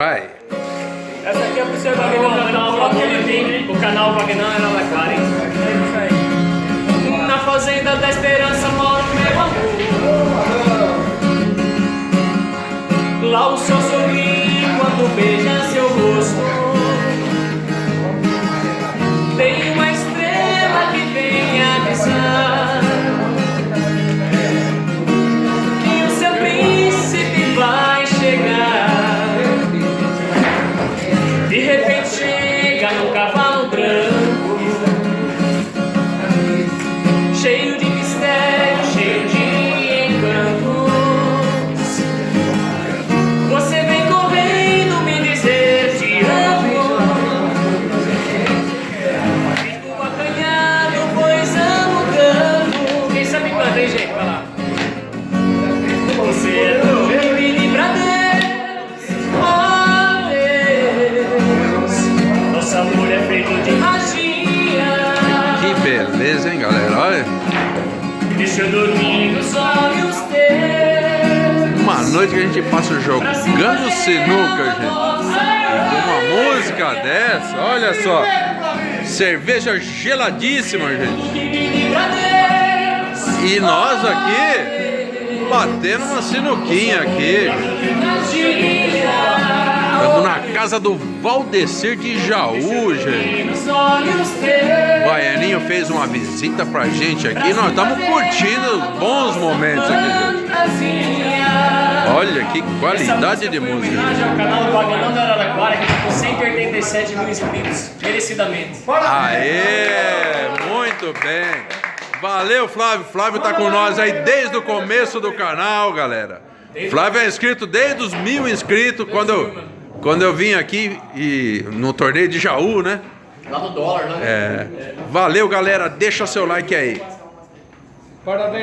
Vai. Essa aqui é pro seu Wagner cantar o bagulho aqui, o canal Wagner Araraquara, hein? É isso aí. Na fazenda da esperança mora o meu amor. Lá o sol sorri quando beija seu rosto. Tem uma estrela que vem avisar que o seu príncipe vai chegar. De repente chega num cavalo branco, cheio de mistério, cheio de encantos. Você vem correndo me dizer te amo. Fico acanhado, pois amo tanto. Quem sabe cantar, hein, gente? Vai lá. Você é doido e me livra nosso amor é feito de magia. Que beleza, hein, galera? Olha. Deixa eu dormir nos olhos teus. Uma noite que a gente passa jogando sinuca, gente. E com uma música dessa, olha só. Cerveja geladíssima, gente. E nós aqui, batendo uma sinuquinha aqui. Estamos na casa do Valdecir de Jaú, gente. O Baianinho fez uma visita pra gente aqui. Nós estamos curtindo bons momentos aqui, gente. Olha que qualidade de música. O canal do Wagner da Araraquara, que está com 187 mil inscritos, merecidamente. Aê, muito bem. Valeu, Flávio. Flávio tá com nós aí desde o começo do canal, galera. Flávio é inscrito desde os 1000 inscritos, quando eu vim aqui no torneio de Jaú, né? Lá no dólar, né? Valeu, galera. Deixa seu like aí. Parabéns.